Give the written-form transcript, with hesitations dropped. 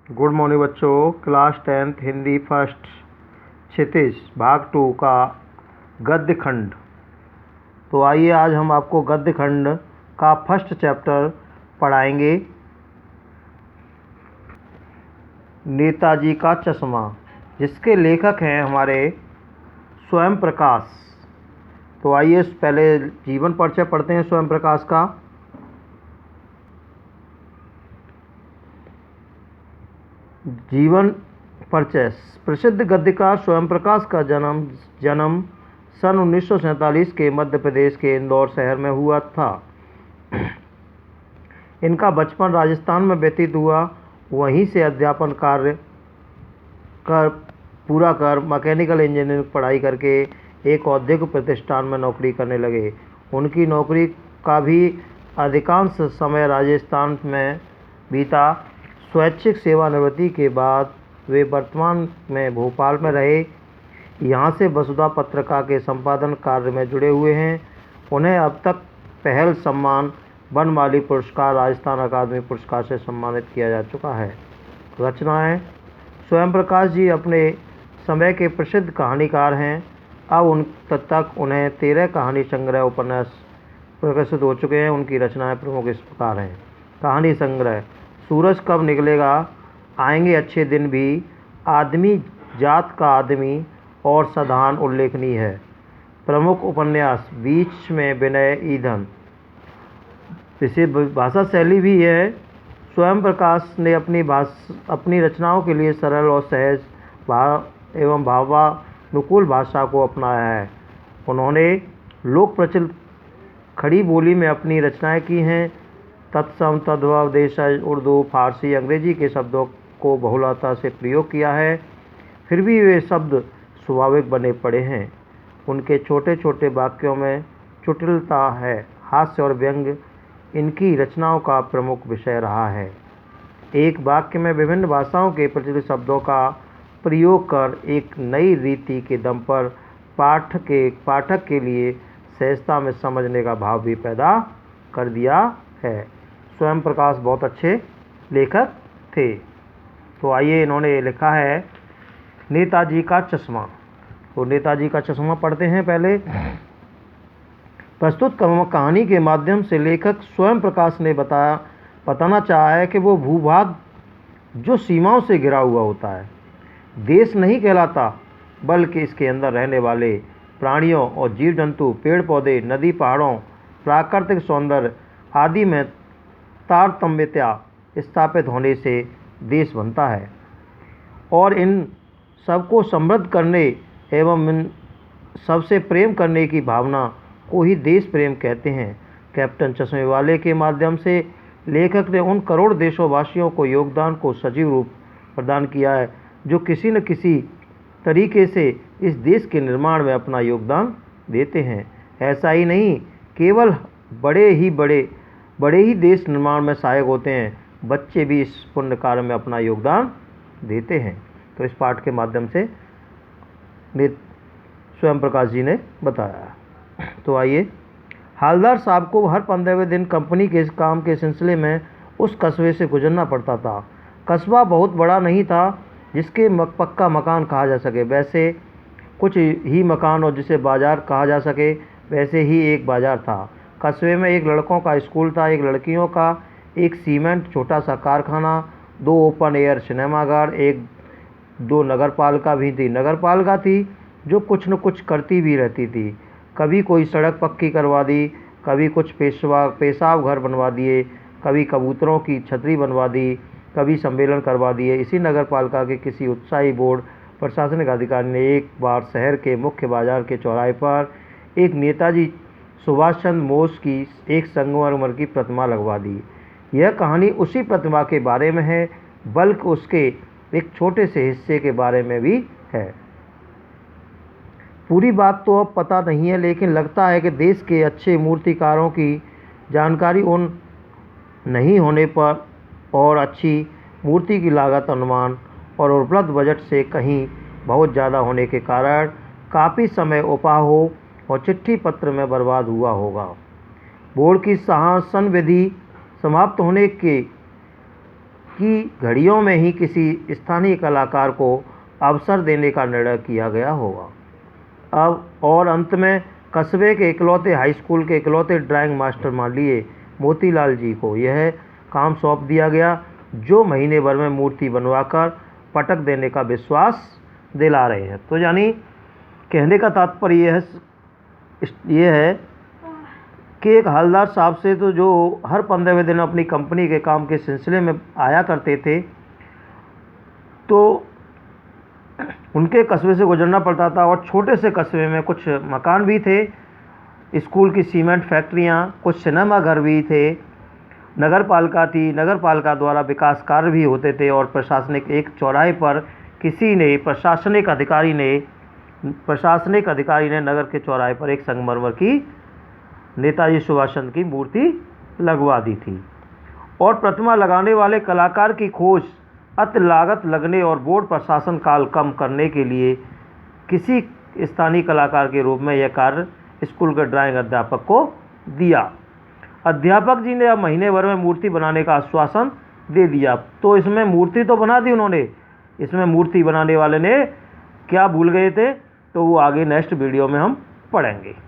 Good morning बच्चों। Class 10th Hindi first क्षितिज भाग 2 का गद्य खंड। तो आइए आज हम आपको गद्य खंड का फर्स्ट चैप्टर पढ़ाएंगे। नेताजी का चश्मा, जिसके लेखक हैं हमारे स्वयं प्रकाश। तो आइए पहले जीवन परिचय पढ़ते हैं स्वयं प्रकाश का। जीवन परिचय। प्रसिद्ध गद्यकार स्वयं प्रकाश का जन्म सन 1947 के मध्य प्रदेश के इंदौर शहर में हुआ था। इनका बचपन राजस्थान में व्यतीत हुआ। वहीं से अध्यापन कार्य पूरा कर मैकेनिकल इंजीनियरिंग पढ़ाई करके एक औद्योगिक प्रतिष्ठान में नौकरी करने लगे। उनकी नौकरी का भी अधिकांश समय राजस्थान में बीता। स्वैच्छिक सेवानिवृत्ति के बाद वे वर्तमान में भोपाल में रहे। यहाँ से वसुधा पत्रिका के संपादन कार्य में जुड़े हुए हैं। उन्हें अब तक पहल सम्मान बनमाली पुरस्कार, राजस्थान अकादमी पुरस्कार से सम्मानित किया जा चुका है। रचनाएं। स्वयं प्रकाश जी अपने समय के प्रसिद्ध कहानीकार हैं। अब तक उन्हें 13 कहानी संग्रह उपन्यास प्रकाशित हो चुके हैं। उनकी रचनाएं प्रमुख इस प्रकार हैं। कहानी संग्रह: सूरज कब निकलेगा, आएंगे अच्छे दिन भी, आदमी जात का आदमी और साधारण उल्लेखनीय है। प्रमुख उपन्यास: बीच में विनय, ईंधन। इसे भाषा शैली भी है। स्वयं प्रकाश ने अपनी रचनाओं के लिए सरल और सहज एवं भावानुकूल भाषा को अपनाया है। उन्होंने लोक प्रचलित खड़ी बोली में अपनी रचनाएं की हैं। तत्सम, तद्भव, देशज, उर्दू, फारसी, अंग्रेजी के शब्दों को बहुलता से प्रयोग किया है। फिर भी वे शब्द स्वाभाविक बने पड़े हैं। उनके छोटे छोटे वाक्यों में चुटिलता है। हास्य और व्यंग्य इनकी रचनाओं का प्रमुख विषय रहा है। एक वाक्य में विभिन्न भाषाओं के प्रचलित शब्दों का प्रयोग कर एक नई रीति के दम पर पाठक के लिए सहजता में समझने का भाव भी पैदा कर दिया है। स्वयं प्रकाश बहुत अच्छे लेखक थे। तो आइए, इन्होंने लिखा है नेताजी का चश्मा। तो नेताजी का चश्मा पढ़ते हैं पहले। प्रस्तुत कहानी के माध्यम से लेखक स्वयं प्रकाश ने बताना चाहा है कि वो भूभाग जो सीमाओं से घिरा हुआ होता है, देश नहीं कहलाता, बल्कि इसके अंदर रहने वाले प्राणियों और जीव जंतु, पेड़ पौधे, नदी, पहाड़ों, प्राकृतिक सौंदर्य आदि में तारतम्यता स्थापित होने से देश बनता है। और इन सबको समृद्ध करने एवं इन सबसे प्रेम करने की भावना को ही देश प्रेम कहते हैं। कैप्टन चश्मे वाले के माध्यम से लेखक ने उन करोड़ देशवासियों को योगदान को सजीव रूप प्रदान किया है, जो किसी न किसी तरीके से इस देश के निर्माण में अपना योगदान देते हैं। ऐसा ही नहीं, केवल बड़े ही देश निर्माण में सहायक होते हैं, बच्चे भी इस पुण्य कार्य में अपना योगदान देते हैं। तो इस पाठ के माध्यम से स्वयं प्रकाश जी ने बताया। तो आइए, हालदार साहब को हर 15वें दिन कंपनी के काम के सिलसिले में उस कस्बे से गुजरना पड़ता था। कस्बा बहुत बड़ा नहीं था जिसके पक्का मकान कहा जा सके, वैसे कुछ ही मकान और जिसे बाजार कहा जा सके, वैसे ही एक बाजार था। कस्बे में एक लड़कों का स्कूल था, एक लड़कियों का, एक सीमेंट छोटा सा कारखाना, 2 ओपन एयर सिनेमाघर, 1-2 नगरपालिका भी थी। नगरपालिका थी जो कुछ न कुछ करती भी रहती थी। कभी कोई सड़क पक्की करवा दी, कभी कुछ पेशाब घर बनवा दिए, कभी कबूतरों की छतरी बनवा दी, कभी सम्मेलन करवा दिए। इसी नगरपालिका के किसी उत्साही बोर्ड प्रशासनिक अधिकारी ने एक बार शहर के मुख्य बाजार के चौराहे पर एक नेताजी सुभाष चंद्र बोस की एक संगमरमर की प्रतिमा लगवा दी। यह कहानी उसी प्रतिमा के बारे में है, बल्कि उसके एक छोटे से हिस्से के बारे में भी है। पूरी बात तो अब पता नहीं है, लेकिन लगता है कि देश के अच्छे मूर्तिकारों की जानकारी उन नहीं होने पर और अच्छी मूर्ति की लागत अनुमान और उपलब्ध बजट से कहीं बहुत ज़्यादा होने के कारण काफ़ी समय उपाहों और चिट्ठी पत्र में बर्बाद हुआ होगा। बोर्ड की शासन विधि समाप्त होने के की घड़ियों में ही किसी स्थानीय कलाकार को अवसर देने का निर्णय किया गया होगा। अब और अंत में कस्बे के इकलौते हाई स्कूल के इकलौते ड्राइंग मास्टर मान लिए मोतीलाल जी को यह काम सौंप दिया गया, जो महीने भर में मूर्ति बनवाकर पटक देने का विश्वास दिला रहे हैं। तो यानी कहने का तात्पर्य यह है कि एक हवलदार साहब से तो जो हर 15वें दिन अपनी कंपनी के काम के सिलसिले में आया करते थे, तो उनके कस्बे से गुजरना पड़ता था और छोटे से कस्बे में कुछ मकान भी थे, स्कूल की सीमेंट फैक्ट्रियां, कुछ सिनेमा घर भी थे, नगर पालिका थी, नगर पालिका द्वारा विकास कार्य भी होते थे और प्रशासनिक एक चौराहे पर किसी ने प्रशासनिक अधिकारी ने नगर के चौराहे पर एक संगमरमर की नेताजी सुभाष चंद्र की मूर्ति लगवा दी थी और प्रतिमा लगाने वाले कलाकार की खोज अति लागत लगने और बोर्ड प्रशासन काल कम करने के लिए किसी स्थानीय कलाकार के रूप में यह कार्य स्कूल के ड्राइंग अध्यापक को दिया। अध्यापक जी ने अब महीने भर में मूर्ति बनाने का आश्वासन दे दिया। तो इसमें मूर्ति तो बना दी उन्होंने, इसमें मूर्ति बनाने वाले ने क्या भूल गए थे, तो वो आगे नेक्स्ट वीडियो में हम पढ़ेंगे।